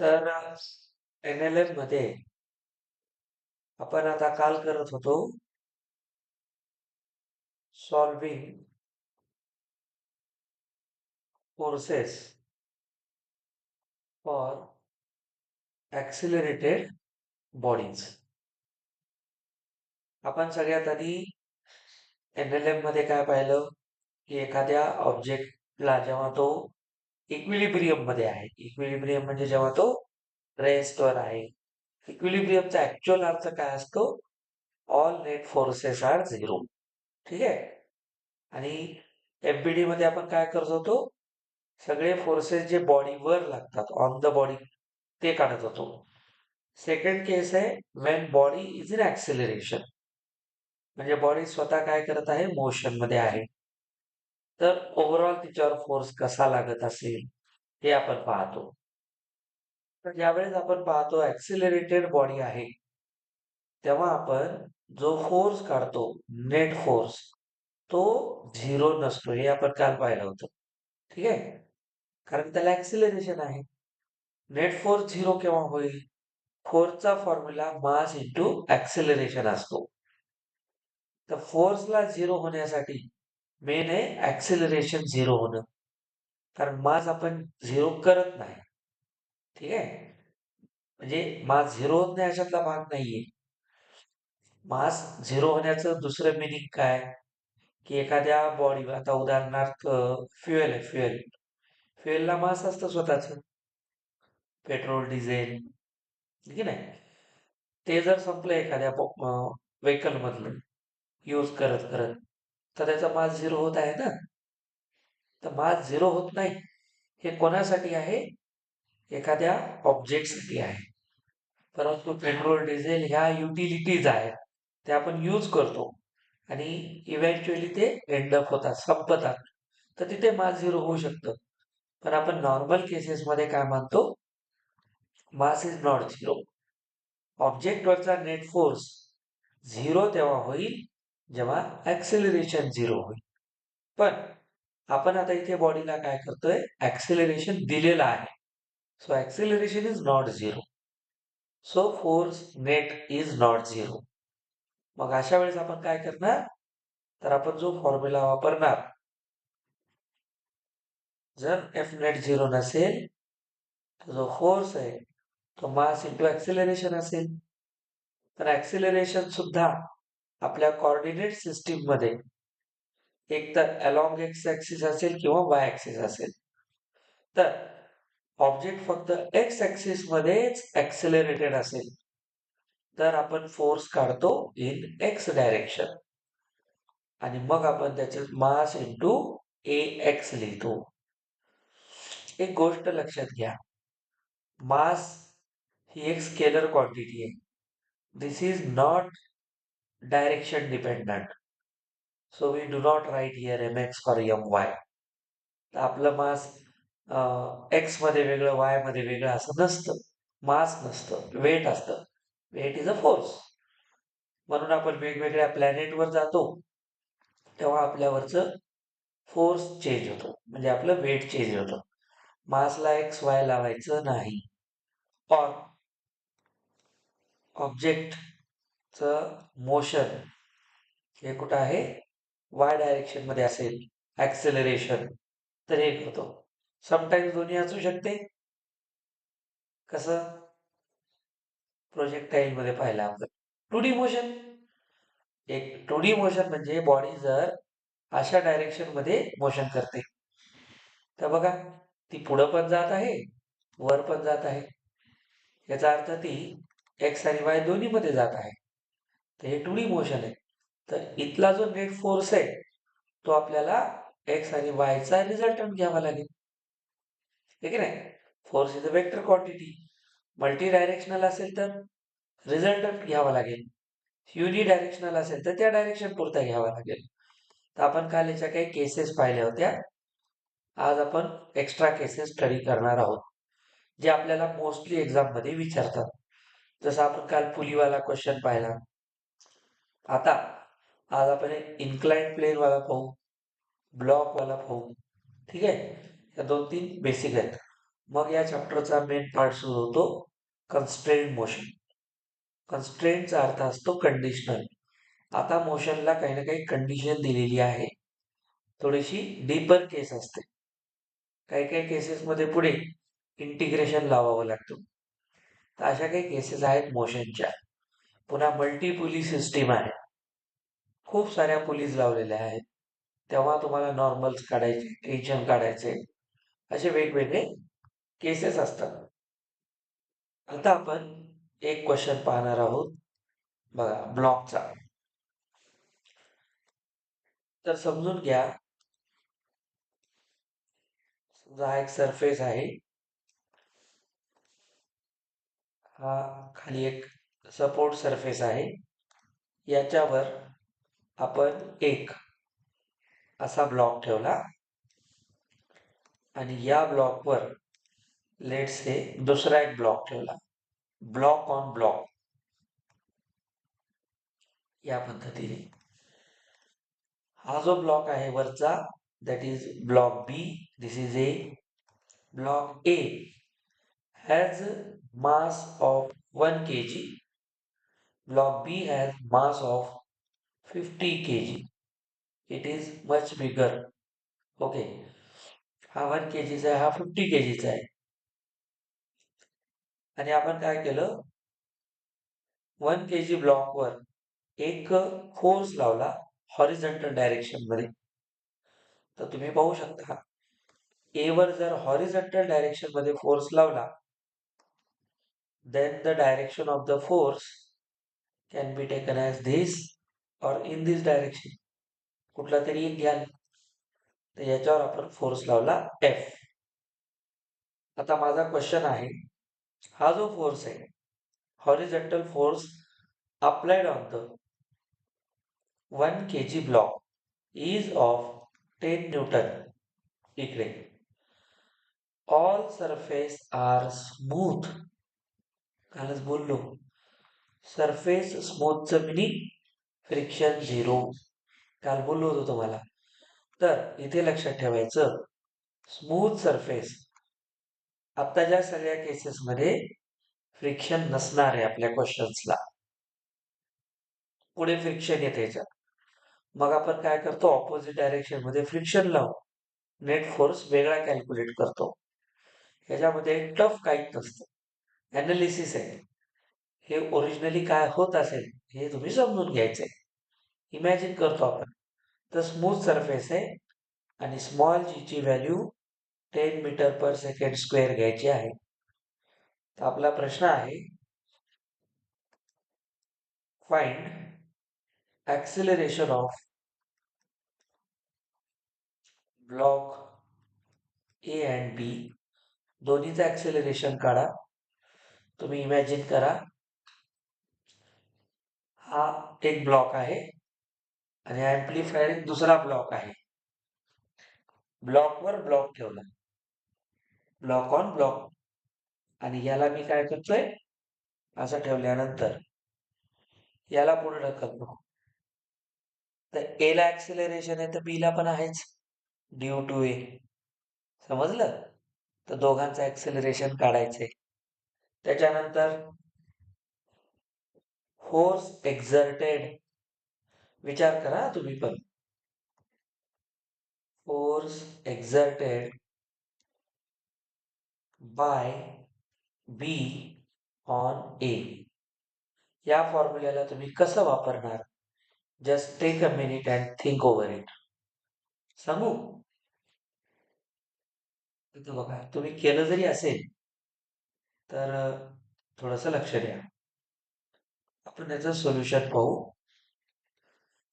तर NLM मध्ये आपण आता काल करत होतो सॉल्विंग फोर्सेस फॉर ॲक्सिलरेटेड बॉडीज. आपण सगळ्यात आधी NLM मध्ये काय पाहिलं की एखाद्या ऑब्जेक्टला जेव्हा तो इक्विलिब्रियम मध्ये आहे, इक्विलिब्रियम म्हणजे जेव्हा तो रेस्टवर आहे. इक्विलिब्रियमचा ऍक्च्युअल अर्थ काय असतो? All net forces are zero. ठीक आहे. आणि एमपीडी मध्ये आपण काय करत होतो? सगळे फोर्सेस जे बॉडीवर लागतात, ऑन द बॉडी, ते काढत होतो. सेकंड केस आहे Wien body is in acceleration, म्हणजे बॉडी स्वतः काय करत आहे? मोशन मध्ये आहे. तर ओव्हरऑल तिच्यावर फोर्स कसा लागत असेल हे आपण पाहतो. तर ज्यावेळेस आपण पाहतो ऍक्सिलरेटेड बॉडी आहे, तेव्हा आपण जो फोर्स काढतो, नेट फोर्स, तो झिरो नसतो. हे आपण काल पाहिलं होतं. ठीक आहे. कारण त्याला ऍक्सिलरेशन आहे. नेट फोर्स झिरो केव्हा होईल? फोर्सचा फॉर्म्युला मास इंटू ऍक्सिलरेशन असतो. तर फोर्सला झिरो होण्यासाठी मेन आहे ऍक्सिलरेशन झिरो होणं. कारण मास आपण झिरो करत नाही. ठीक आहे. म्हणजे मास झिरो होत नाही अशातला भाग नाहीये. मास झिरो होण्याचं दुसरं मिनिंग काय? की एखाद्या बॉडीवर, आता उदाहरणार्थ फ्युएल आहे, फ्युएलला मास असतं स्वतःच, पेट्रोल, डिझेल, ठीक आहे. ते जर संपलं एखाद्या व्हेकल मधलं यूज करत करत, तर त्याचा मास झिरो होत आहे ना. तर मास झिरो होत नाही. हे कोणासाठी आहे? एखाद्या ऑब्जेक्टसाठी आहे. परंतु पेट्रोल, डिझेल ह्या युटिलिटीज आहेत, त्या आपण यूज करतो आणि इव्हेंच्युअली ते एंडअप होतात, संपतात. तर तिथे मास झिरो होऊ शकतं. पण आपण नॉर्मल केसेसमध्ये काय मानतो? Mass is not zero. ऑब्जेक्टवरचा नेट फोर्स झिरो तेव्हा होईल जेव्हा ऍक्सिलरेशन झिरो होईल. पण आपण आता इथे बॉडीला काय करतोय? ऍक्सिलरेशन दिलेलं आहे. So acceleration is not zero. So force net is not zero. मग अशा वेळेस आपण काय करणार? तर आपण जो फॉर्म्युला वापरणार, जर एफ नेट झिरो नसेल तर जो फोर्स आहे तो मास इंटू ऍक्सिलरेशन असेल. तर ऍक्सिलरेशन सुद्धा आपल्या कोऑर्डिनेट सिस्टीम मध्ये एक तर अलॉंग एक्स ऍक्सिस असेल किंवा वाय ऍक्सिस असेल. तर ऑब्जेक्ट फक्त एक्स ऍक्सिस मध्येच ऍक्सिलरेटेड असेल तर आपण फोर्स काढतो इन एक्स डायरेक्शन आणि मग आपण त्याचे मास इंटू ए एक्स लिहितो. एक गोष्ट लक्षात घ्या, मास ही एक स्केलर क्वांटिटी आहे. This is not direction dependent. So we do not write here mx for my. तर आपलं मास एक्स मध्ये वेगळं, वाय मध्ये वेगळं असं नसतं. मास नसतं, वेट असतं. Weight is a force. म्हणून आपण वेगवेगळ्या प्लॅनेटवर जातो तेव्हा आपल्यावरचं फोर्स चेंज होतो, म्हणजे आपलं वेट चेंज होतं. मासला एक्स वाय लावायचं नाही. और ऑब्जेक्टचं मोशन हे कुठं आहे? वाय डायरेक्शन मध्ये असेल ऍक्सेलरेशन, तर हे होतो. समटाईम्स दोन्ही असू शकते. कसं? प्रोजेक्टाईल मध्ये पाहिलं आपण 2D मोशन. एक 2D मोशन म्हणजे बॉडी जर अशा डायरेक्शन मध्ये मोशन करते, तर बघा ती पुढं पण जात आहे, वर पण जात आहे. याचा अर्थ ती एक्स आणि वाय दोन्ही मध्ये जात आहे. तर हे 2D मोशन आहे. तर इथला जो नेट फोर्स आहे तो आपल्याला एक्स आणि वायचा रिझल्टंट घ्यावा लागेल. ठीक आहे नाही? Force is a vector quantity. Multi directional असेल तर रिझल्टंट घ्यावा लागेल. युनि डायरेक्शनल असेल तर त्या डायरेक्शन पुरता घ्यावा लागेल. तर आपण काल याच्या काही केसेस पाहिल्या होत्या. आज आपण एक्स्ट्रा केसेस स्टडी करणार आहोत जे आपल्याला मोस्टली एक्झाम मध्ये विचारतात. जसं आपण काल पुलीवाला क्वेश्चन पाहिला. आता आज आपण एक इन्क्लाइंड प्लेन वाला पाहू, ब्लॉक वाला पाहू. ठीक आहे. या 2-3 बेसिक आहेत. मग या चॅप्टरचा मेन पार्ट सुरू होतो कन्स्ट्रेंट मोशन. कन्स्ट्रेंटचा अर्थ असतो कंडिशनल. आता मोशनला काही ना काही कंडिशन दिलेली आहे, थोडीशी डीपर केस असते. काही काही केसेसमध्ये पुढे इंटिग्रेशन लावावं लागतं. तर अशा काही केसेस आहेत मोशनच्या. पुन्हा मल्टीपुली सिस्टीम आहे, खूप साऱ्या पुलीज लावलेल्या आहेत, तेव्हा तुम्हाला नॉर्मल्स काढायचे, टेन्शन काढायचे, असे वेगवेगळे केसेस असतात. आता आपण एक क्वेश्चन पाहणार आहोत बघा ब्लॉकचा. तर समजून घ्या, समजा हा एक सरफेस आहे, हा खाली एक सपोर्ट सरफेस आहे, याच्यावर आपण एक असा ब्लॉक ठेवला आणि या ब्लॉकवर लेट्स से दुसरा एक ब्लॉक ठेवला, ब्लॉक ऑन ब्लॉक या पद्धतीने. हा जो ब्लॉक आहे वरचा, that is block B, this is A. Block A has mass of 1 kg. Block B has mass of 50 kg. It is much bigger. Okay. हा 1 kg चा आहे, हा 50 kg चा आहे. आणि आपण काय केलं, 1 kg ब्लॉकवर एक फोर्स लावला हॉरिझॉन्टल डायरेक्शन मध्ये. तर तुम्ही पाहू शकता, ए वर जर हॉरिझॉन्टल डायरेक्शन मध्ये फोर्स लावला, then the direction of the force can be taken as this or in this direction. कुठला तरी एक घ्याल, तर याच्यावर आपण फोर्स लावला F. आता माझा क्वेश्चन आहे, हा जो फोर्स आहे, horizontal force applied on the 1 kg block is of 10 Newton. इकडे ऑल सरफेस आर स्मूथ. कालच बोललो, सरफेस स्मूथचं मिनिंग फ्रिक्शन झिरो. काल बोललो होतो तुम्हाला. तर इथे लक्षात ठेवायचं, स्मूथ सरफेस, आत्ताच्या सगळ्या केसेसमध्ये फ्रिक्शन नसणार आहे आपल्या क्वेश्चन्सला. पुढे फ्रिक्शन येते याच्यात. मग आपण काय करतो, ऑपोजिट डायरेक्शन मध्ये फ्रिक्शन लावू, नेट फोर्स वेगळा कॅल्क्युलेट करतो. ह्याच्यामध्ये टफ काहीच नसतं, ॲनालिसिस आहे. हे ओरिजिनली काय होत असेल हे तुम्ही समजून घ्यायचंय. इमॅजिन करतो आपण, तर स्मूथ सरफेस आहे आणि स्मॉल जी ची value 10 metre per second square घ्यायची आहे. तर आपला प्रश्न आहे, find acceleration of block A and B. दोन्हीचं ऍक्सिलरेशन काढा. तुम्ही इमॅजिन करा, हा एक ब्लॉक आहे आणि ऍम्प्लिफायर एक दुसरा ब्लॉक आहे. ब्लॉकवर ब्लॉक ठेवला, ब्लॉक ऑन ब्लॉक. आणि याला मी काय करतोय, असं ठेवल्यानंतर याला पुढे ढकलतो. तर ए ला ऍक्सिलरेशन आहे तर बी ला पण आहेच, ड्यू टू ए. समजलं? तर दोघांचं ऍक्सिलरेशन काढायचंय. त्याच्यानंतर फोर्स एक्झर्टेड, विचार करा तुम्ही पण, force exerted by B on A. या फॉर्म्युल्याला तुम्ही कसं वापरणार, just take a minute and think over it. सांगू? तर बघा, तुम्ही केलं जरी असेल तर थोडंसं लक्ष द्या. आपण याचं सोल्युशन पाहू.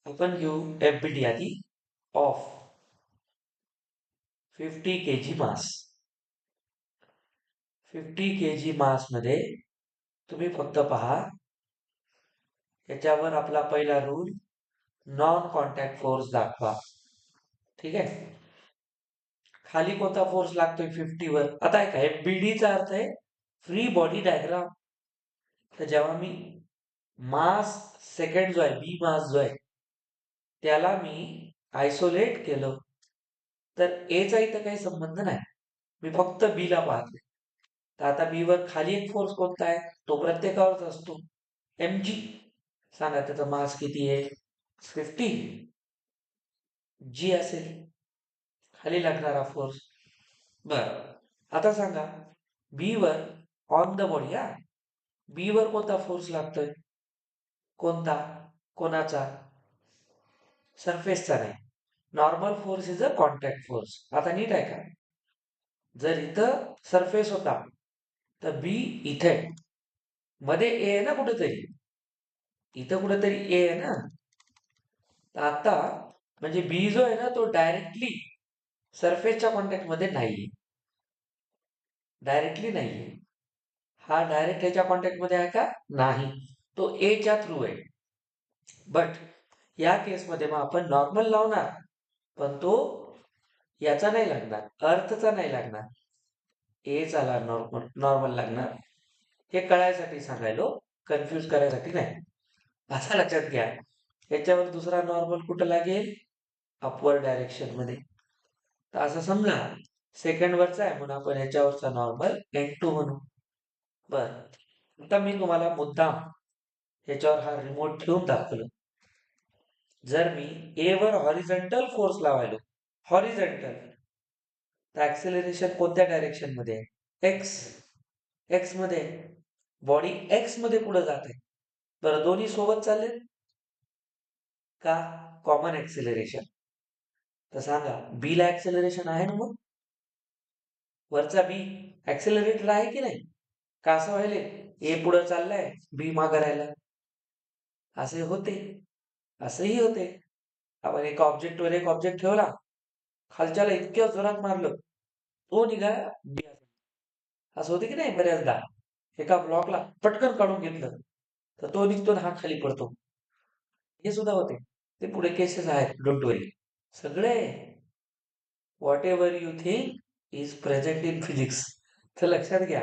आपण घेऊ एफबीडी आधी ऑफ 50 kg मास. 50 kg मास मध्ये तुम्ही फक्त पहा, याच्यावर आपला पहिला रूल, नॉन कॉन्टॅक्ट फोर्स दाखवा. ठीक आहे. खाली कोणता फोर्स लागतोय 50 वर, आता काय एफबीडीचा अर्थ आहे फ्री बॉडी डायग्राम. तर जेव्हा मी मास सेकंड जो आहे, बी मास जो आहे, त्याला मी आयसोलेट केलं, तर एचा इथं काही संबंध नाही, मी फक्त बी ला पाहतोय. तर आता बी वर खाली एक फोर्स कोणता आहे, तो प्रत्येकावरच असतो, mg. सांगा त्याचा मास किती आहे, 50 g असेल खाली लागणारा फोर्स. बर, आता सांगा बी वर ऑन द बॉडी, बी वर कोणता फोर्स लागतोय, कोणता, कोणाचा, सरफेसचा नाही. Normal force is a contact force. आता नीट आहे का, जर इथं सरफेस होता तर बी इथे मध्ये ए आहे ना कुठेतरी, इथं कुठेतरी ए आहे ना. तर आता म्हणजे बी जो आहे ना तो डायरेक्टली सरफेसच्या कॉन्टॅक्ट मध्ये नाहीये, डायरेक्टली नाहीये. हा डायरेक्ट ह्याच्या कॉन्टॅक्ट मध्ये आहे का, नाही, तो ए च्या थ्रू आहे. बट या केसमध्ये मग आपण नॉर्मल लावणार, पण तो याचा नाही लागणार, अर्थचा नाही लागणार, ए चा नॉर्मल नॉर्मल लागणार. हे कळायसाठी सांगायलो, कन्फ्यूज करायसाठी नाही. आता लक्षात घ्या, याच्यावर दुसरा नॉर्मल कुठं लागेल, अपवर्ड डायरेक्शन मध्ये. तर असं समजा सेकंड वरचा आहे म्हणून आपण ह्याच्यावरचा नॉर्मल N2 म्हणू. बर, आता मी तुम्हाला मुद्दाम ह्याच्यावर हा रिमोट ठेवून दाखवलं. जर मी ए वर हॉरिझॉन्टल फोर्स लावायलो, हॉरिझॉन्टल, तर ऍक्सेलरेशन कोणत्या डायरेक्शन मध्ये आहे, एक्स, एक्स मध्ये. बॉडी एक्स मध्ये पुढे जात आहे. बरं, दोन्ही सोबत चालले का, कॉमन ऍक्सेलरेशन. तर सांगा बी ला ऍक्सेलरेशन आहे ना, मग वरचा बी ऍक्सेलरेटर आहे की नाही, का असं व्हायले, ए पुढे चाललाय बी मागं राहिला, असे होते, असंही होते. आपण एका ऑब्जेक्टवर एक ऑब्जेक्ट ठेवला, खालच्याला इतक्या जोरात मारलं, तो निघाला बी, असं होते की नाही बऱ्याचदा. एका ब्लॉकला पटकन काढून घेतलं तर तो निघतो हा खाली पडतो, हे सुद्धा होते. ते पुढे केसेस आहेत, डोंट वरी. सगळे what ever you think is present in physics. तर लक्षात घ्या,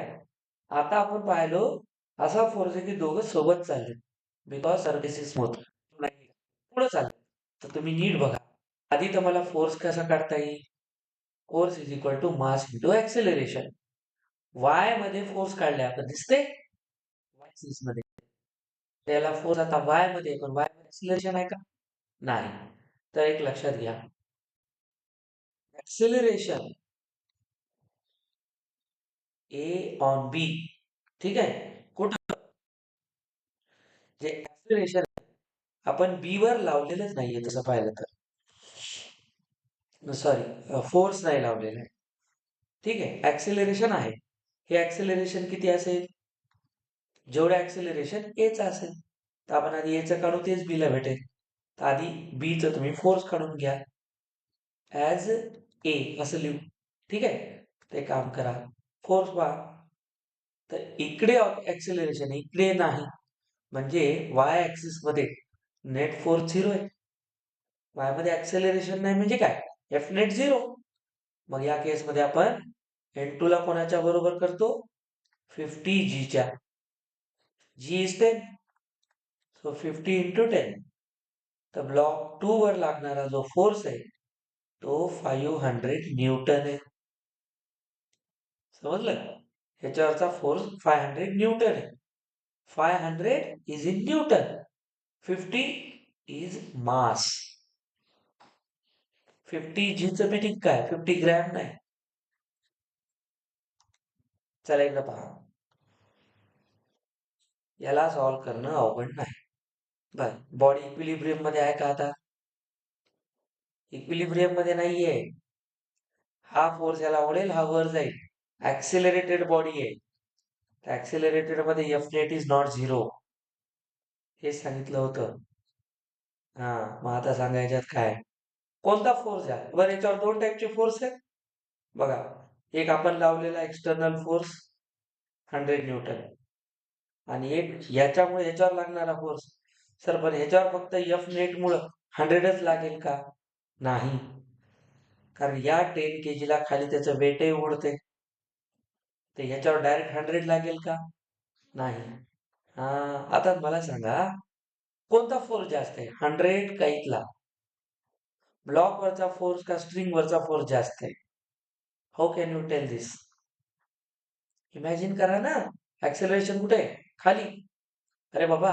आता आपण पाहिलो असा फोर्स आहे की दोघं सोबत चालले, बिकॉज सर्फेस इज स्मूथ, पुढे चालले. तर तुम्ही नीट बघा, आधी तर मला फोर्स कसा काढता येईल, force is equal to mass into acceleration. Y मध्ये फोर्स काढले आपण, दिसते वाय एक्सिस मध्ये, त्याला फोर्स आता वाय मध्ये, पण वाय मध्ये ऍक्सिलरेशन आहे का, नाही. तर एक लक्षात घ्या, ऍक्सेलरेशन ए ऑन बी, ठीक आहे, कुठं, जे ऍक्सेलरेशन आपण बी वर लावलेलंच नाहीये तसं पाहिलं तर, सॉरी फोर्स नाही लावलेला आहे, ठीक आहे, ऍक्सेलरेशन आहे. हे ऍक्सेलरेशन किती असेल, जेवढं ऍक्सेलरेशन एच असेल, तर आपण आधी एच काढू, तेच बी ला भेटेल. तर आधी बी च तुम्ही फोर्स काढून घ्या, ऍज ए असं लिहू, ठीक आहे. ते काम करा, फोर्स पहा, तर इकडे ऍक्सेलरेशन इकडे नाही, म्हणजे वाय ऍक्सिस मध्ये नेट फोर्स 0 आहे, वाय मध्ये ऍक्सेलरेशन नाही म्हणजे काय, एफ नेट 0. मग या केसमध्ये आपण N2 ला कोणाच्या बरोबर करतो, 50g च्या, g इज 10, सो 50 इंटू 10. तर ब्लॉक 2 वर लागणारा जो फोर्स आहे तो 500 न्यूटन आहे. समजलं, ह्याच्यावरचा फोर्स 500 न्यूटन आहे. 500 is in newton, 50 is mass. 50g चं मीनिंग काय, 50 ग्रॅम नाही. चला एकदा पहा, याला सॉल्व्ह करणं अवघड नाही. बर, बॉडी इक्विलिब्रियम मध्ये आहे का, आता इक्विलिब्रियम मध्ये नाहीये. हा फोर्स याला ओढेल, हा वर जाईल, ऍक्सिलरेटेड बॉडी आहे. ऍक्सिलरेटेड मध्ये एफ नेट इज नॉट 0, हे सांगितलं होतं. हा, मग आता सांगायच्यात काय, कोणता फोर्स आहे. बरं, याच्यावर दोन टाईपचे फोर्स आहेत बघा. एक आपण लावलेला एक्सटर्नल फोर्स 100 न्यूटन, आणि एक याच्यामुळे याच्यावर लागणारा फोर्स. सर पण ह्याच्यावर फक्त एफ नेट मुळे 100च लागेल का, नाही, कारण या 10 kg ला खाली त्याचं वेटही ओढते, तर ह्याच्यावर डायरेक्ट 100 लागेल का, नाही. हा, आता मला सांगा कोणता फोर्स जास्त आहे, 100 का इथला, ब्लॉक वरचा फोर्स का स्ट्रिंग वरचा फोर्स जास्त आहे. How can you tell this, imagine करा ना, ऍक्सेलरेशन कुठे आहे? खाली. अरे बाबा,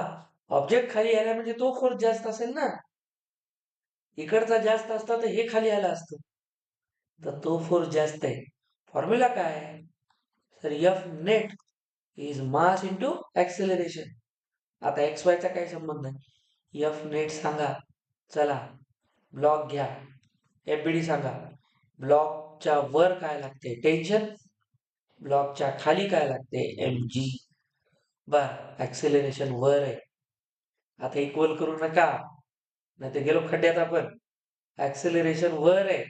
ऑब्जेक्ट खाली आला म्हणजे तो फोर्स जास्त असेल ना. इकडचा जास्त असता तर हे खाली आलं असतं. तर तो फोर्स जास्त आहे. फॉर्म्युला काय आहे? तर F net is mass into acceleration. आता एक्स वायचा काही संबंध नाही. एफ नेट सांगा. चला, ब्लॉक घ्या. एफबीडी सांगा. ब्लॉकच्या वर काय लागते? टेन्शन. ब्लॉकच्या खाली काय लागते? M G. बर, ऍक्सेलरेशन वर आहे. आता इक्वल करू नका, नाही तर गेलो खड्ड्यात आपण. ऍक्सेलरेशन वर आहे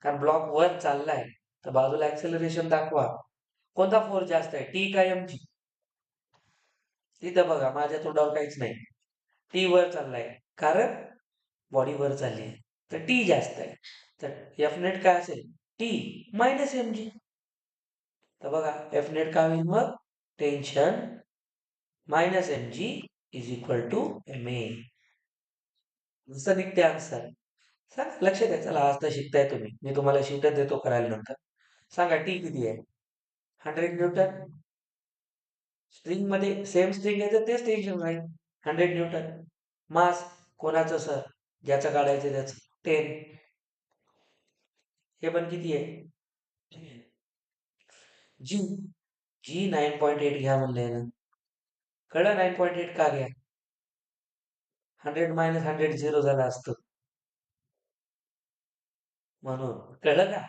कारण ब्लॉक वर चाललाय, तर बाजूला ऍक्सेलरेशन दाखवा. कोणता फोर्स जास्त आहे, टी का एम जी? तिथं बघा, माझ्या तोंडावर काहीच नाही. टी वर चाललाय कारण बॉडी वर चालली आहे, तर टी जास्त आहे. तर एफ नेट काय असेल? T minus M G. तर बघा, एफ नेट काय होईल मग? Tension minus M G is equal to M A. नुसतं निघते आन्सर. सांगा, लक्ष द्या. चला, आज तर शिकताय तुम्ही. मी तुम्हाला शीटच देतो करायला नंतर. सांगा, टी किती आहे? 100 न्यूटन. स्ट्रिंग मध्ये सेम स्ट्रिंग आहे तर तेच टेन्शन राहील. 100 न्यूटन. मास कोणाचं सर? ज्याचं काढायचं त्याचं. 10. हे पण किती आहे? जी. जी 9.8 घ्या म्हणलंय ना. कळलं 9.8 का घ्या? 100 मायनस 100 झिरो झाला असतो म्हणून. कळलं का?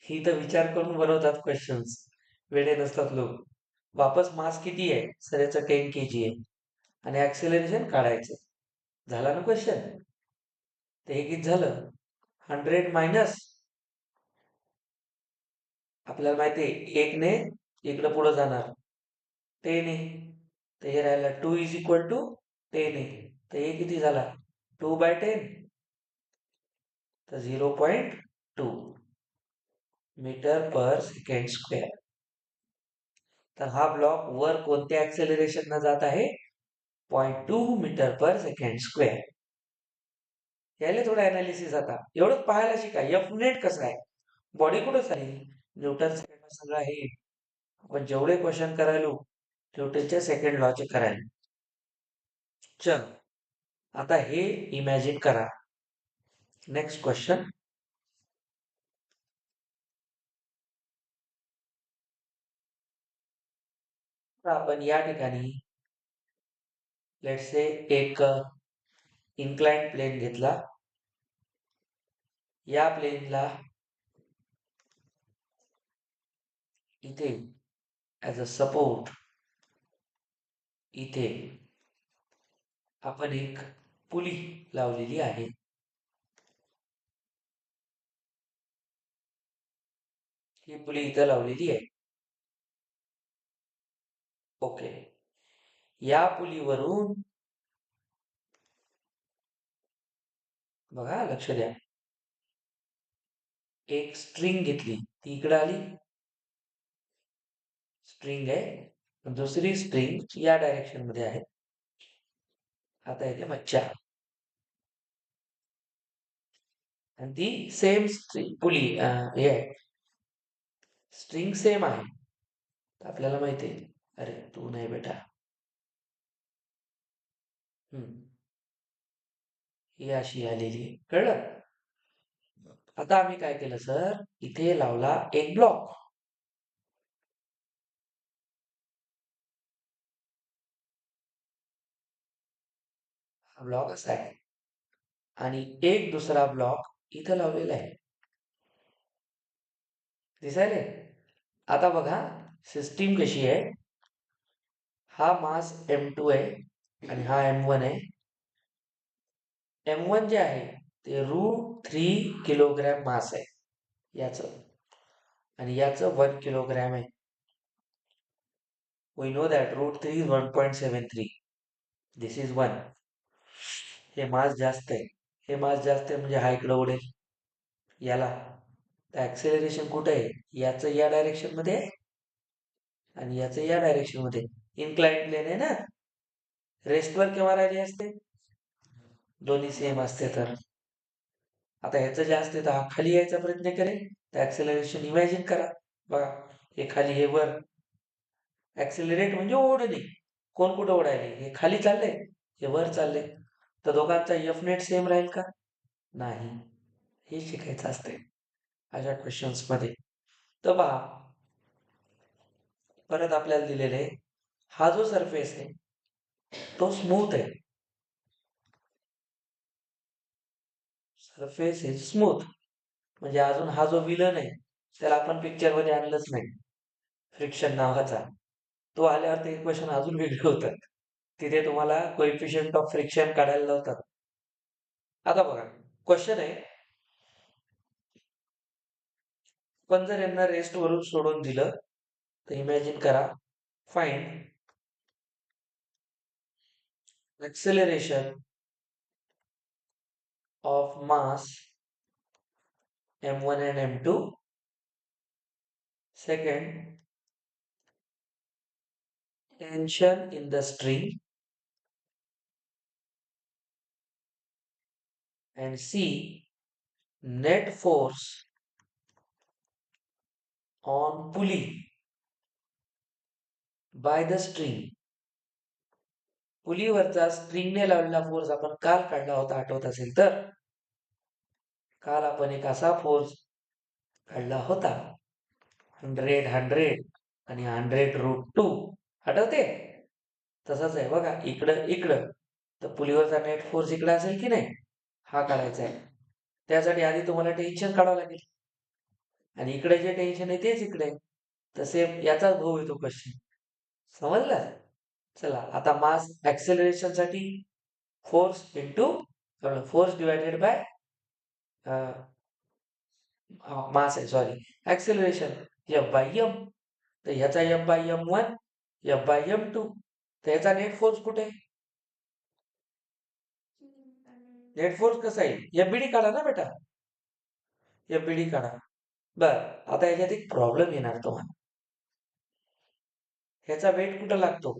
ही तर विचार करून बनवतात क्वेश्चन्स. वेडे नसतात लोक. वापस मास किती आहे? सर याचं 10 kg आहे. आणि ऍक्सेलरेशन काढायचं. झाला ना क्वेश्चन? ते हे किती झालं? 100 मायनस, आपल्याला माहिती आहे 1 ने इकडं पुढं जाणार 10 आहे. तर हे राहिलं 2 इज इक्वल टू 10 आहे. तर हे किती झाला? 2/10. तर 0.2 मीटर पर सेकंड स्क्वेअर. तर हा ब्लॉक वर कोणत्या ऍक्सेलरेशन न जात आहे? 0.2 मीटर पर सेकंड स्क्वेअर. यायला थोडं अनालिसिस. आता एवढंच पाहायला शिका. एफ नेट कसं आहे? बॉडी कुठं चालेल? न्यूटन सेकंड सगळं आहे. आपण जेवढे क्वेश्चन करायलो न्यूटनच्या सेकंड लॉचे करायला. चल, आता हे इमॅजिन करा. Next question. आपण या ठिकाणी लेट्स से एक इन्क्लाइंड प्लेन घेतला. या प्लेनला इथे ऍज अ सपोर्ट इथे आपण एक पुली लावलेली आहे. ही पुली इथं लावलेली आहे. ओके. या पुलीवरून बघा, लक्ष द्या. एक स्ट्रिंग घेतली, ती इकडे आली. स्ट्रिंग आहे. दुसरी स्ट्रिंग या डायरेक्शन मध्ये आहे. आता येते मच्छा. आणि ती सेम स्ट्रिंग पुली हे आहे. स्ट्रिंग सेम आहे. आपल्याला माहिती आहे. अरे तू नाही बेटा. ही अशी आलेली. कळलं? आता आम्ही काय केलं सर? इथे लावला एक ब्लॉक. हा ब्लॉक असा आहे. आणि एक दुसरा ब्लॉक इथं लावलेला आहे. दिसायले? आता बघा, सिस्टीम कशी आहे. हा मास M2 आहे आणि हा M1 आहे. M1 जे आहे ते √3 किलोग्रॅम मास आहे याचं, आणि याचं 1 किलोग्रॅम आहे. We know that √3 is 1.73. This is 1. हे मास जास्त आहे. हे मास जास्त आहे म्हणजे हा इकडं उडेल याला. तर ऍक्सेलरेशन कुठे आहे? याचं या डायरेक्शन मध्ये आहे आणि याचं या डायरेक्शन मध्ये. इन्क्लाइंड प्लेन आहे ना. रेस्टवर केव्हा राहिली असते? दोन्ही सेम असते तर. आता ह्याचं जास्त आहे तर हा खाली यायचा प्रयत्न करेल. तर ऍक्सेलरेशन इमॅजिन करा. बघा, हे खाली हे वर. ऍक्सिलरेट म्हणजे ओढणे. कोण कुठं ओढायले? हे खाली चाललंय, हे वर चाललंय. तर दोघांचा एफ नेट सेम राहील का? नाही. हे शिकायचं असते अशा क्वेश्चन्स मध्ये. तर पहा, परत आपल्याला दिलेले हा जो सरफेस आहे तो स्मूथ आहे. सरफेस इज स्मूथ म्हणजे अजून हा जो विलन आहे त्याला आपण पिक्चर मध्ये आणलंच नाही, फ्रिक्शन नावाचा. तो आल्यावर ते इक्वेशन अजून वेगळे होतात. तिथे तुम्हाला कोइफिशियंट ऑफ फ्रिक्शन काढायला लावतात. आता बघा, क्वेश्चन आहे, पण जर यांना रेस्ट वरून सोडून दिलं तर इमॅजिन करा, find acceleration of mass m1 and m2. Second, tension in the string. And C, net force on pulley by the string. पुलीवरचा स्ट्रिंगने लावलेला फोर्स आपण काल काढला होता, आठवत असेल तर. काल आपण एक असा फोर्स काढला होता, 100 आणि 100√2, आठवते? तसंच आहे बघा, इकडं इकडं. तर पुलीवरचा नेट फोर्स इकडे असेल की नाही, हा काढायचा आहे. त्यासाठी आधी तुम्हाला टेन्शन काढावं लागेल, आणि इकडे जे टेन्शन आहे तेच इकडे. तसे याचाच भाऊ येतो क्वेश्चन. समजलं? चला, आता मास ऍक्सेलरेशन साठी force into force divided by mass आहे, सॉरी, ऍक्सेलरेशन F/m. तर ह्याचा F/m1, F/m2. तर ह्याचा नेट फोर्स कुठे आहे? नेट फोर्स कसा येईल? एफबीडी काढा ना बेटा, एफबीडी काढा. बर, आता ह्याच्यात एक प्रॉब्लेम येणार तुम्हाला. ह्याचा वेट कुठं लागतो?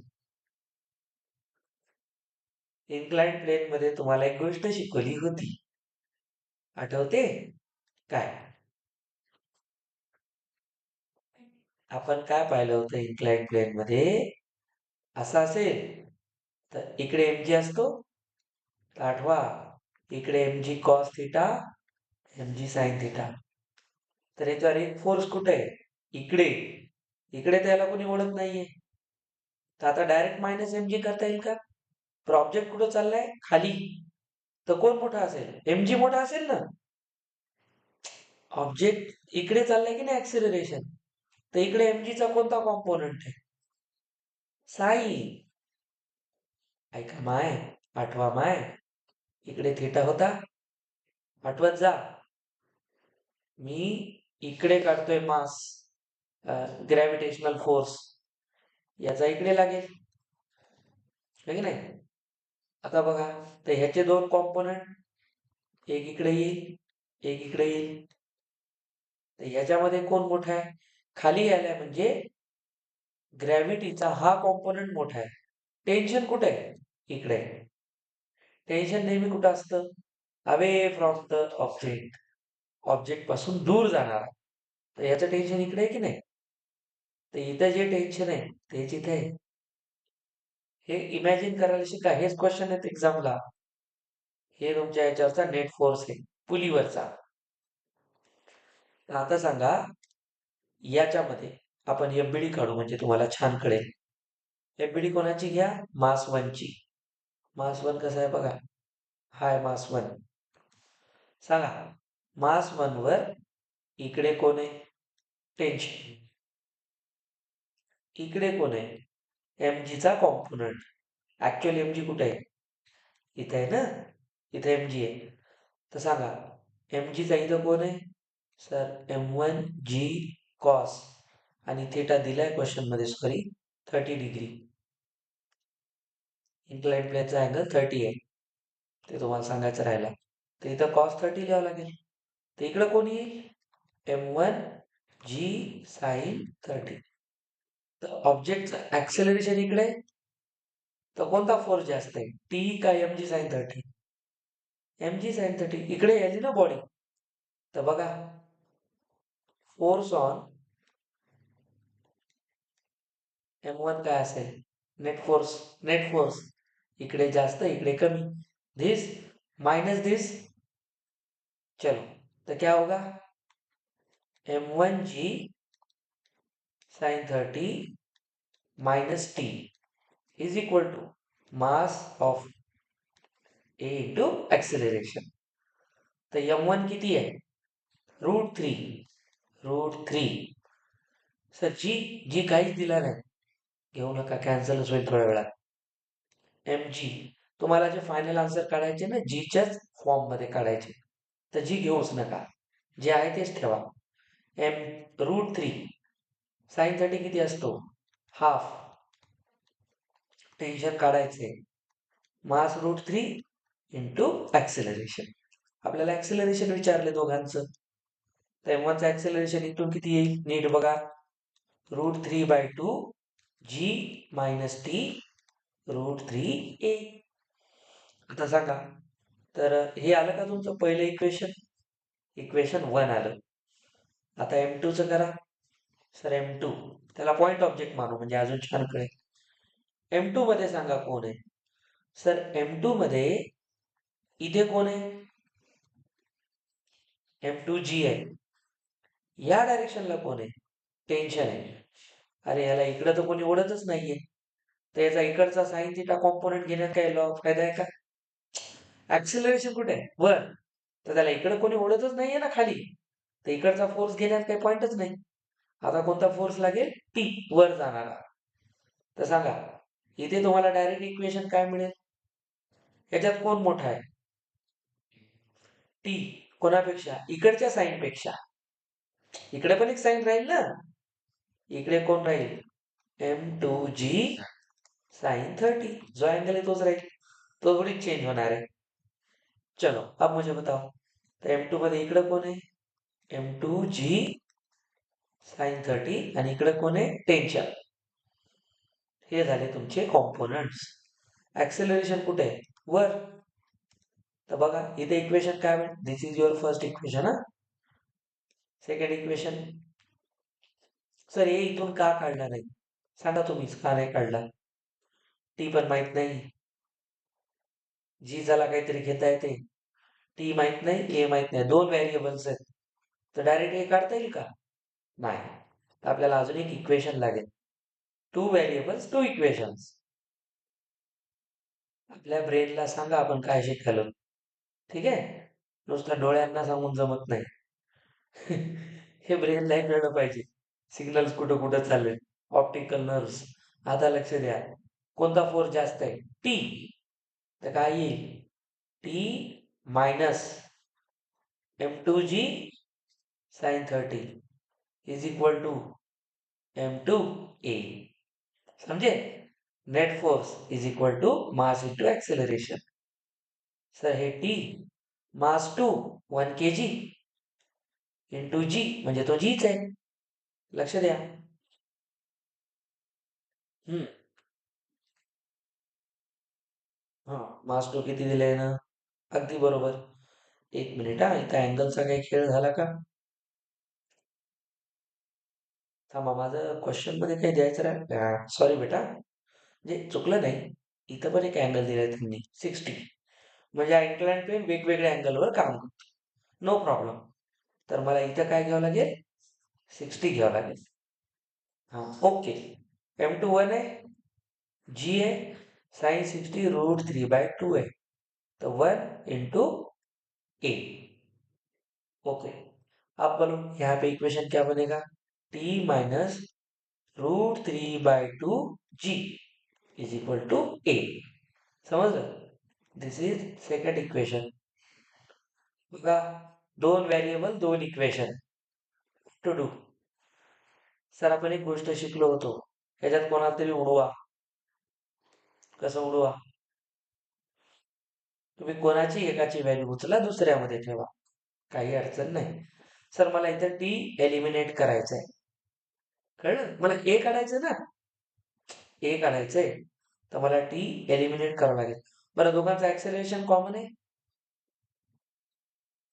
इन्क्लाइंड प्लेन मध्ये तुम्हाला एक गोष्ट शिकवली होती, आठवते काय? आपण काय पाहिलं होतं इन्क्लाइंड प्लेन मध्ये? असं असेल तर इकडे mg असतो, तर आठवा, इकडे mg cos theta, mg sine theta. तर याच्यावर एक फोर्स कुठे आहे? इकडे. इकडे त्याला कोणी ओळख नाहीये, तर आता डायरेक्ट मायनस mg करता येईल का? तर ऑब्जेक्ट कुठं चाललाय? खाली. तर कोण मोठा असेल? mg मोठा असेल ना. ऑब्जेक्ट इकडे चाललाय की नाही ऍक्सिलरेशन, तर इकडे mg चा कोणता कॉम्पोनंट आहे? साइन. ऐका माय, आठवा माय, इकडे थिटा होता, आठवत जा. मी इकडे काढतोय मास, ग्रॅव्हिटेशनल फोर्स, याचा इकडे लागेल, है की नाही? आता बघा, तर ह्याचे दोन कॉम्पोनंट, एक इकडे येईल, एक इकडे येईल. तर ह्याच्यामध्ये कोण मोठा आहे? खाली यायला म्हणजे ग्रॅव्हिटीचा हा कॉम्पोनंट मोठा आहे. टेन्शन कुठे आहे? इकडे. टेन्शन नेहमी कुठं असतं? Away from the object, object पासून दूर जाणार. तर याचं टेन्शन इकडे आहे की नाही? तर इथं जे टेन्शन आहे तेच इथे आहे. हे इमॅजिन करायला शिका. हेच क्वेश्चन आहेत एक्झामला. हे तुमच्या याच्यावरचा नेट फोर्स आहे, पुलीवरचा. आता सांगा, याच्यामध्ये आपण एफबीडी काढू म्हणजे तुम्हाला छान कळेल. एफबीडी कोणाची घ्या? मास 1 ची. मास 1 कसा आहे बघा, हाय मास 1. सांगा, मास 1 वर इकडे कोण आहे? टेन्शन. इकडे कोण आहे? mg चा कॉम्पोनंट. ऍक्च्युअली mg कुठे आहे? इथे आहे ना, इथे mg आहे. तर सांगा, mg चा इथं कोण आहे? सर m1g कॉस, आणि थिटा दिलाय क्वेश्चन मध्ये, सॉरी, 30 डिग्री. इन्क्लाइंड प्लेनचा अँगल 30 आहे, ते तुम्हाला सांगायचं राहिलं. तर इथं cos 30 लिहावं लागेल. तर इकडं कोण येईल? m1g sign 30. तर ऑब्जेक्टचं ऍक्सेलरेशन इकडे, तर कोणता फोर्स जास्त आहे? टी का mg साइन 30? mg sign 30. इकडे यायची ना बॉडी. तर बघा, फोर्स ऑन M1 काय असेल? नेट फोर्स इकडे जास्त इकडे कमी, दिस माइनस दिस, चलो तो क्या होगा? M1G sin 30 minus T is equal to mass of A into acceleration. तो M1 किती आहे? √3. √3. सर जी काहीच दिला नाही, घेऊ नका, कॅन्सलच होईल थोड्या वेळात. MG तुम्हाला जे फायनल आन्सर काढायचे ना जीच्याच फॉर्म मध्ये काढायचे, तर जी घेऊच नका, जे आहे तेच ठेवा. √3 sin 30 किती असतो? हाफ. टेन्शन काढायचे. मास √3 इंटू ऍक्सेलरेशन. आपल्याला ऍक्सेलरेशन विचारले दोघांचं, तर M1चं ऍक्सेलरेशन इथून किती येईल? नीट बघा. √3/2 G मायनस T √3A. आता सांगा, तर हे आलं का तुमचं पहिलं इक्वेशन 1 आलं. आता M2चं करा. सर M2 त्याला पॉइंट ऑब्जेक्ट मानू म्हणजे अजून छान कळेल. M2 मध्ये सांगा कोण आहे? सर M2 मध्ये इथे कोण आहे? M2G आहे. या डायरेक्शनला कोण आहे? टेन्शन आहे. अरे याला इकडं तर कोणी ओढतच नाहीये, तर याचा इकडचा साइन थिटा कॉम्पोनंट घेण्यात काही फायदा आहे का? ऍक्सिलरेशन कुठे आहे? वर. तर त्याला इकडं कोणी ओढतच नाहीये ना खाली, तर इकडचा फोर्स घेण्यात काही पॉइंटच नाही. आता कोणता फोर्स लागेल? टी, वर जाणारा. तर सांगा, इथे तुम्हाला डायरेक्ट इक्वेशन काय मिळेल? याच्यात कोण मोठा आहे? टी. कोणापेक्षा? इकडच्या साइन पेक्षा. इकडे पण एक साइन राहील ना, इकडे कोण राहील? M2G sin 30. जो एंगल है तोच राहील, तो थोड़ी चेंज होणार आहे. चलो अब मुझे बताओ, तर M2 मध्ये इकडे कोण आहे? M2G sin 30 आणि इकडे कोण आहे? टेन्शन. हे झाले तुमचे कॉम्पोनंट्स. ऍक्सेलरेशन कुठे आहे? वर. तर बघा इथे इक्वेशन काय मिळेल? दिस इज युअर फर्स्ट इक्वेशन. हा, सेकंड इक्वेशन. सर हे इथून का काढला नाही? सांगा तुम्हीच का नाही काढला? टी पण माहित नाही, जी झाला काहीतरी घेता येते, टी माहित नाही, ए माहित नाही, दोन व्हेरिएबल्स आहेत, तर डायरेक्ट ए काढता येईल का? नाही. तर आपल्याला अजून एक इक्वेशन लागेल. 2 व्हेरिएबल्स 2 इक्वेशन्स. आपल्या ब्रेनला सांगा आपण काय शिकलो. ठीक आहे, नुसतं डोळ्यांना सांगून जमत नाही. हे ब्रेनला कळलं पाहिजे, सिग्नल्स कुठं कुठं चालले. Optical nerves. आता लक्ष द्या, कोणता फोर्स जास्त आहे? टी. तर काय येईल? T minus M2G sin 30 is equal to M2A. समझे? Net force is equal to mass into acceleration. Sir हे T mass 2 1 kg into G म्हणजे तो जीच आहे. लक्ष द्या. हम्म हा, मास 2 किती दिलंय ना? अगदी बरोबर. एक मिनिट हा, इथं अँगलचा काही खेळ झाला का? थांबा, माझं क्वेश्चन मध्ये काही द्यायचं राहिलं. सॉरी बेटा, जे चुकलं नाही. इथं पण एक अँगल दिलाय त्यांनी 60, म्हणजे इन्क्लाइन प्लेन वेगवेगळ्या अँगलवर काम करतो. No problem. तर मला इथं काय घ्यावं लागेल? 60 घ्यावं लागेल. हा, ओके. M2 1 आहे, जी है साइन 60 √3/2 है, तो 1 इंटू ए. ओके, अब बोलो यहाँ पे इक्वेशन क्या बनेगा? T minus √3/2 G is equal to A. समझ रहे? This is second equation. बघा, दोन व्हेरिएबल दोन इक्वेशन. To do. सर आपण एक गोष्ट शिकलो होतो, ह्याच्यात कोणाला तरी उडवा. कसं उडवा? तुम्ही कोणाची एकाची व्हॅल्यू उचला, दुसऱ्यामध्ये ठेवा, काही अडचण नाही. सर मला इथं टी एलिमिनेट करायचं आहे, कळलं? मला ए काढायचं ना, ए काढायचंय, तर मला टी एलिमिनेट करावं लागेल. बरं, दोघांचं ऍक्सेलरेशन कॉमन आहे.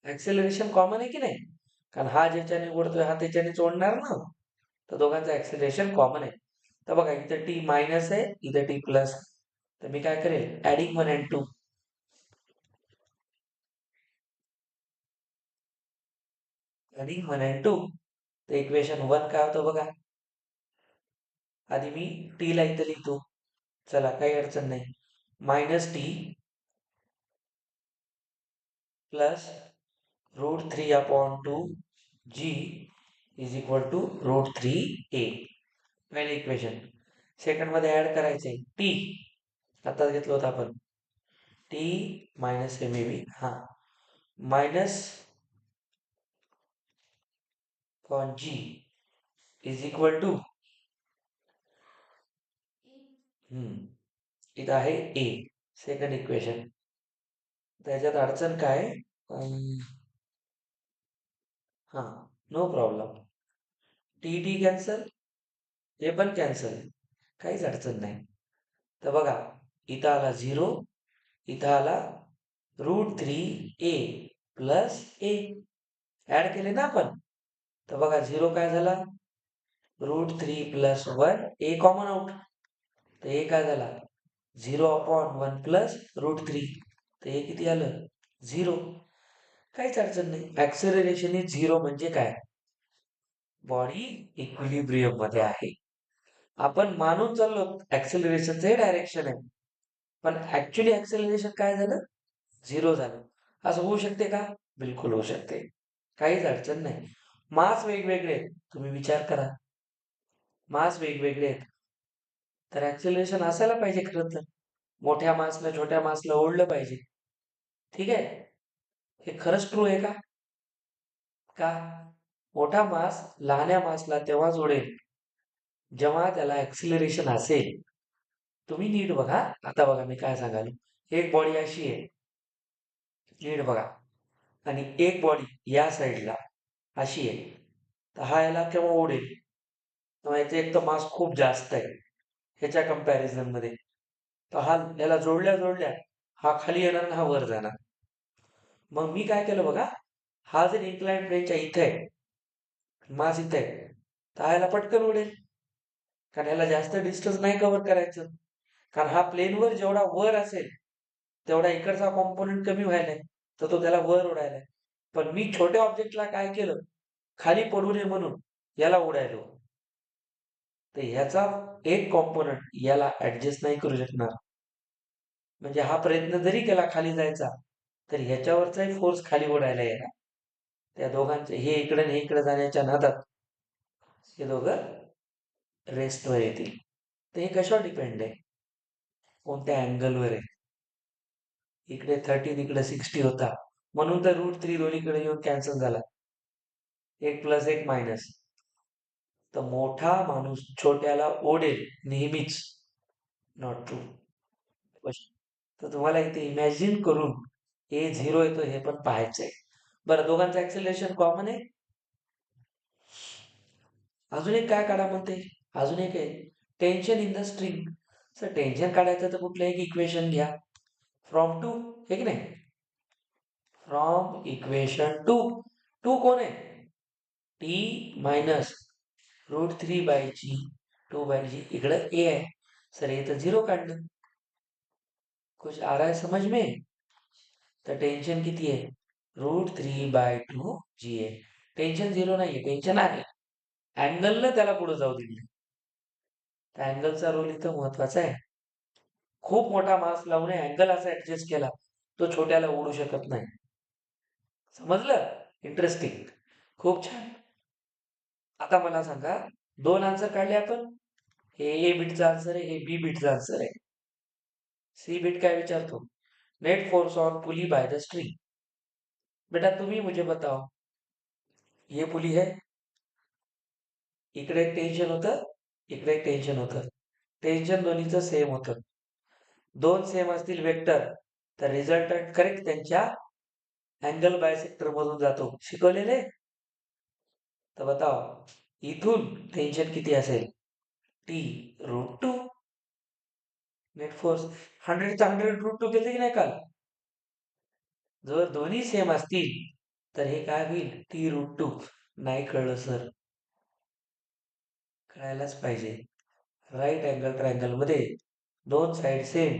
ऍक्सेलरेशन कॉमन आहे की नाही? कारण हा ज्याच्याने ओढतोय हा त्याच्यानेच ओढणार ना, तर दोघांचं ऍक्सेलरेशन कॉमन आहे. तर बघा इथं टी मायनस आहे, इथं टी प्लस. तर मी काय करेल, ऍडिंग 1 and 2. Adding 1 and 2. तर इक्वेशन 1 काय होतं बघा. आधी मी टी ला इथं लिहितो. चला काही अडचण नाही. Minus T plus √3/2 g is equal to √3a. पहिले इक्वेशन. सेकंड मध्ये ऍड करायचंय टी. आताच घेतलं होतं आपण. T minus M A B. हा मायनस कॉन जी इज इक्वल टू इथं आहे ए. Second equation. त्याच्यात अडचण काय, हा no problem. T T cancel, हे पण कॅन्सल, काहीच अडचण नाही. तर बघा इथं आला 0, इथं आला √3a प्लस ए. ऍड केले ना आपण. तर बघा 0 काय झाला, √3 प्लस 1, ए कॉमन आउट. तर हे काय झाला 0/1 प्लस √3. तर हे किती आलं 0. काहीच अडचण नाही. ऍक्सेलरेशन इज 0 म्हणजे काय, बॉडी इक्विलिब्रियम मध्ये आहे. आपण मानून चाललो ऍक्सेलरेशनचं हे डायरेक्शन आहे, पण ऍक्च्युली ऍक्सेलरेशन काय झालं, 0 झालं. असं होऊ शकते का, बिलकुल होऊ शकते. काहीच अडचण नाही. मास वेगवेगळे आहेत, तुम्ही विचार करा. मास वेगवेगळे आहेत तर ऍक्सेलरेशन असायला पाहिजे. खरं तर मोठ्या मासला छोट्या मासला ओढलं पाहिजे. ठीक आहे, हे खरंच ट्रू आहे का? का मोठा मास लहान्या मासला तेव्हाच ओढेल जेव्हा त्याला ऍक्सिलरेशन असेल. तुम्ही नीट बघा. आता बघा मी काय सांगाल. एक बॉडी अशी आहे, नीट बघा, आणि एक बॉडी या साईडला अशी आहे. तर हा याला केव्हा ओढेल, तेव्हा याचे एक तर मास खूप जास्त आहे ह्याच्या कंपॅरिझन मध्ये. तर हा याला जोडल्या जोडल्या हा खाली येणार आणि हा वर जाणार. मग मी काय केलं बघा, हा जर इन्क्लाइन प्लेनच्या इथे आहे, मास इथे आहे, तर हा याला पटकन उडेल. कारण याला जास्त डिस्टन्स नाही कव्हर करायचं. कारण हा प्लेनवर जेवढा वर असेल तेवढा इकडचा कॉम्पोनंट कमी व्हायलाय, तर तो त्याला वर उडायलाय. पण मी छोट्या ऑब्जेक्टला काय केलं, खाली पडू नये म्हणून याला उडायलो. तर ह्याचा एक कॉम्पोनंट याला ऍडजस्ट नाही करू शकणार. म्हणजे हा प्रयत्न जरी केला खाली जायचा तर ह्याच्यावरचाही फोर्स खाली ओढायला येणार. त्या दोघांचे हे इकडे हे इकडे जाण्याच्या नादात हे दोघं रेस्टवर येतील. तर हे कशावर डिपेंड आहे, कोणत्या अँगलवर आहे. इकडे 13 इकडे 60 होता, म्हणून तर √3 दोन्हीकडे येऊन कॅन्सल झाला. एक प्लस एक मायनस. तर मोठा माणूस छोट्याला ओढेल नेहमीच, नॉट ट्रू. तर तुम्हाला इथे इमॅजिन करून ए 0 येतो हे पण पाहायचंय. बरं, दोघांचं ऍक्सेलरेशन कॉमन आहे. अजून एक काय काढा म्हणते, अजून एक आहे tension in the string. Sir tension काढायचं तर कुठलं एक इक्वेशन घ्या फ्रॉम 2, हे की नाही. From equation 2. 2 कोण आहे, टी मायनस √3/g 2/g. इकडं ए आहे. सर हे तर 0 काढलं. कुछ आ रहा है समझ में. तर टेन्शन किती आहे, √3/2 जी आहे. टेन्शन 0 नाहीये, टेन्शन आहे. अँगलनं त्याला पुढे जाऊ दिले. त्या अँगलचा रोल इथं महत्वाचा आहे. खूप मोठा मास लावून अँगल असा ऍडजस्ट केला, तो छोट्याला ओढू शकत नाही. समजलं. इंटरेस्टिंग, खूप छान. आता मला सांगा, 2 आन्सर काढले आपण. हे ए बीटचा आन्सर आहे, हे बी बीटचा आन्सर आहे. सी बीट काय विचारतो, net force on pulley by the string. बेटा तुम्ही मुझे बताओ, ये पुली है, इकडे एक टेन्शन होतं, इकडे एक टेन्शन होतं. टेन्शन दोन्हीचं सेम होतं. दोन सेम असतील वेक्टर तर रिझल्टंट करेक्ट त्यांच्या अँगल बायसेक्टर मधून जातो. शिकवलेले. तर बताओ इथून टेन्शन किती असेल, टी √2. नेट फोर्स 100चा 100 √2 केले की नाही काल. जर दोन्ही सेम असतील तर हे काय होईल, टी √2. नाही कळलं सर, कळायलाच पाहिजे. राईट अँगल ट्रायंगल मध्ये दोन साइड सेम,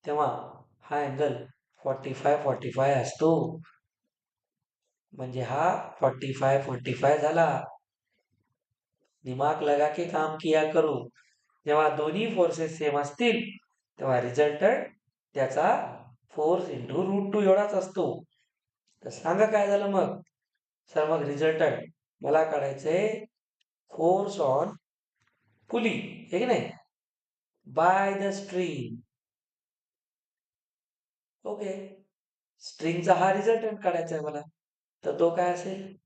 तेव्हा हा अँगल 45 असतो. म्हणजे हा 45 झाला. दिमाग लगा के काम किया करो. जेव्हा दोन्ही फोर्सेस सेम असतील तेव्हा रिझल्टंट त्याचा फोर्स इंटू √2 एवढाच असतो. तर सांगा काय झालं मग? सर मग रिझल्टंट मला काढायचंय फोर्स ऑन पुली, हे की नाही, बाय द स्ट्रिंग. ओके, स्ट्रिंगचा हा रिझल्टंट काढायचा आहे मला. तर तो काय असेल?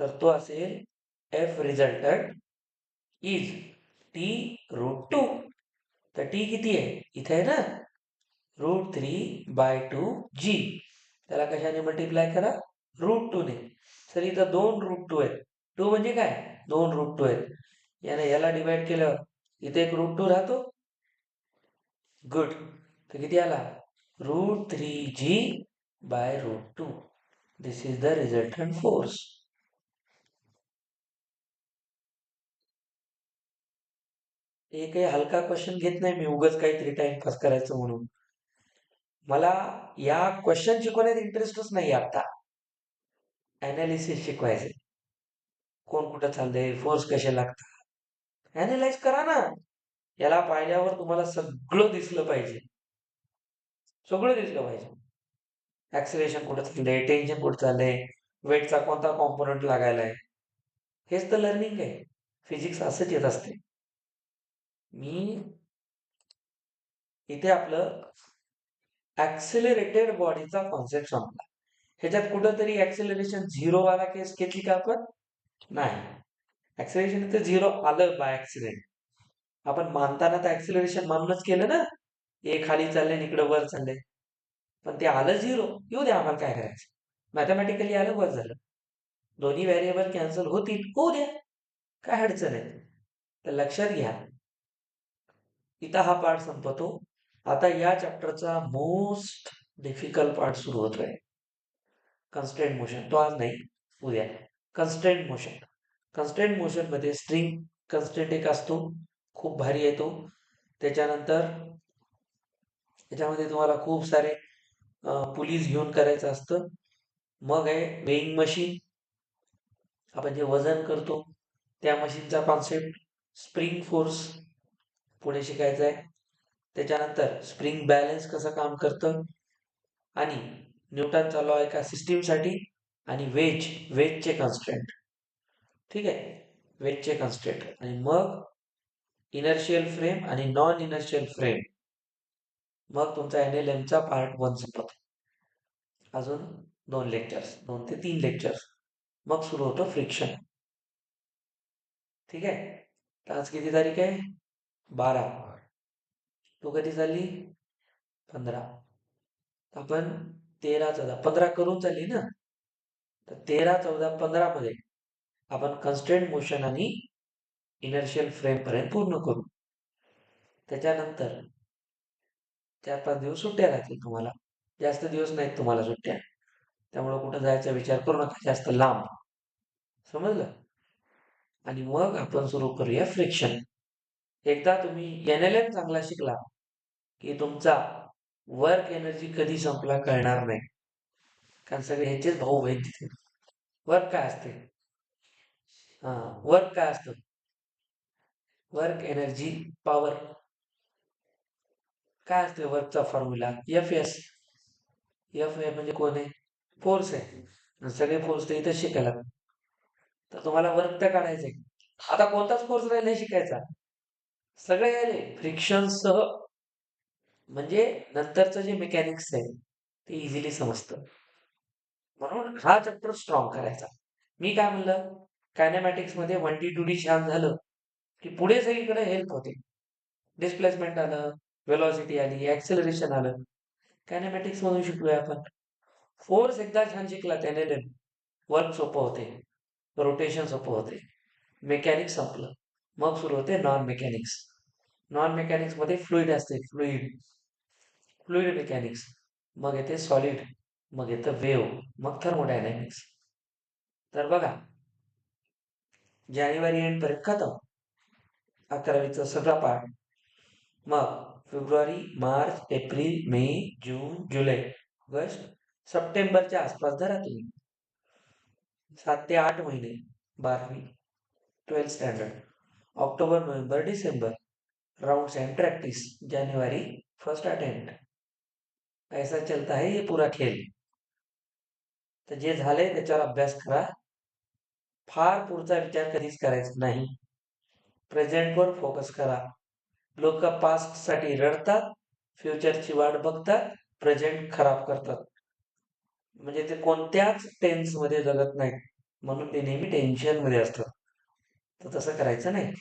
सर तो असेल एफ रिझल्टंट इज T√2. तर टी किती आहे? इथे आहे ना, √3/2g. त्याला कशाने मल्टिप्लाय करा? √2 ने. सर इथं 2√2 आहेत. 2 म्हणजे काय? 2√2 आहेत. याने याला डिवाइड केलं, इथे एक √2 राहतो. गुड. तर किती आला? √3g/√2. This is the resultant force. हे काही हलका क्वेश्चन घेत नाही मी, उगाच काहीतरी टाइमपास करायचं म्हणून. मला या क्वेश्चन शिकवण्यात इंटरेस्टच नाही आता. अनालिसिस शिकवायचे. कोण कुठं चाललंय, फोर्स कसे लागतात, अनालाइज करा ना. याला पाहिल्यावर तुम्हाला सगळं दिसलं पाहिजे. सगळं दिसलं पाहिजे. ऍक्सिलेशन कुठं चाललंय, टेन्शन कुठं चाललंय, वेटचा कोणता कॉम्पोनंट लागायलाय. हेच तर लर्निंग आहे. फिजिक्स असंच येत असते. मी इथे आपलं ऍक्सिलरेटेड बॉडीचा कॉन्सेप्ट संपला. ह्याच्यात कुठंतरी ऍक्सिलरेशन 0 वाला केस घेतली का आपण? नाही. ऍक्सिलरेशन इथे 0 आलं बाय ऍक्सिडेंट. आपण मानताना तर ऍक्सिलरेशन मानूनच केलं ना, हे खाली चाललंय इकडे वर चाललंय. पण ते आलं 0, येऊ द्या, आम्हाला काय करायचं. मॅथमॅटिकली आलं, वर झालं. दोन्ही व्हेरिएबल कॅन्सल होतील, होऊ द्या, काय अडचण आहे. तर लक्षात घ्या, इथं हा पार्ट संपतो. आता या चॅप्टरचा मोस्ट डिफिकल्ट पार्ट सुरू होतोय, कन्स्ट्रेंट मोशन. तो आज नाही, उद्या. Constraint motion. कन्स्ट्रेंट मोशन मध्ये स्ट्रिंग कन्स्ट्रेंट एक असतो, खूप भारी आहे तो. त्याच्यानंतर त्याच्यामध्ये तुम्हाला खूप सारे पुलीस घेऊन करायचं असतं. मग आहे वेइंग मशीन, आपण जे वजन करतो त्या मशीनचा कॉन्सेप्ट. स्प्रिंग फोर्स पुढे शिकायचं आहे. त्याच्यानंतर स्प्रिंग बॅलन्स कसं काम करतं, आणि न्यूटनचा लॉ एका सिस्टीमसाठी, आणि वेजचे कन्स्ट्रेंट. ठीक आहे, वेजचे कन्स्ट्रेंट. आणि मग इनर्शियल फ्रेम आणि नॉन इनर्शियल फ्रेम. मग तुमचा NLM चा पार्ट 1 संपतो. अजून 2 लेक्चर्स, 2 ते 3 लेक्चर्स, मग सुरू होतं फ्रिक्शन. ठीक आहे. तर आज किती तारीख आहे? 12. तू कधी चालली? 15. आपण 13, 14, 15 करून चालली ना. तर 13, 14, 15 मध्ये आपण कन्स्ट्रेंट मोशन आणि इनर्शियल फ्रेम पर्यंत पूर्ण करू. त्याच्यानंतर 4-5 दिवस सुट्ट्या राहतील तुम्हाला. जास्त दिवस नाहीत तुम्हाला सुट्ट्या, त्यामुळे कुठं जायचा विचार करू नका जास्त लांब. समजलं? आणि मग आपण सुरू करूया फ्रिक्शन. एकदा तुम्ही NLM चांगला शिकला की तुमचा वर्क एनर्जी कधी संपला कळणार नाही. कारण सगळे ह्याचेच भाऊ बहीण तिथे. वर्क काय असते? हा, वर्क काय असतं? Work energy power. काय असते वर्कचा फॉर्म्युला? FS. एफ हे म्हणजे कोण आहे? फोर्स आहे. आणि सगळे फोर्स तर इथं शिकायला. तर तुम्हाला वर्क तर काढायचंय. आता कोणताच फोर्स नाही शिकायचा, सगळे आले फ्रिक्शन सह. म्हणजे नंतरचं जे मेकॅनिक्स आहे ते इझिली समजतं. म्हणून हा चॅप्टर स्ट्रॉंग करायचा. मी काय म्हणलं, कायनेमॅटिक्स मध्ये 1D 2D छान झालं की पुढे सगळीकडे हेल्प होते. डिस्प्लेसमेंट आलं, वेलॉसिटी आली, ऍक्सेलरेशन आलं. कायनेमॅटिक्स मधून शिकलोय आपण. फोर्स एकदा छान शिकला त्याने वर्क सोपं होते, रोटेशन सोपं होते, मेकॅनिक्स संपलं. मग सुरू होते नॉन मेकॅनिक्स. नॉन मेकॅनिक्स मध्ये फ्लुइड असते, फ्लुइड मेकॅनिक्स. मग येते सॉलिड, मग येतं वेव्ह, मग थर्मोडायनॅमिक्स. तर बघा, जानेवारी एंड पर्यंत खतम. 11वीचा सगळा पाठ. मग फेब्रुवारी, मार्च, एप्रिल, मे, जून, जुलै, ऑगस्ट, सप्टेंबरच्या आसपास धरा तुम्ही. 7 ते 8 महिने 12वी, 12th standard. October, November, December rounds end practice. January first attempt. ऐसा चलता है ये पूरा खेळ. तर जे झालंय त्याच्यावर अभ्यास करा. फार पुढचा विचार कधीच करायचा नाही. प्रेझेंटवर फोकस करा. लोक पास्टसाठी रडतात, फ्युचरची वाट बघतात, प्रेझेंट खराब करतात. म्हणजे ते कोणत्याच टेन्समध्ये जगत नाहीत. म्हणून ते नेहमी टेन्शनमध्ये असतात. तर तसं करायचं नाही.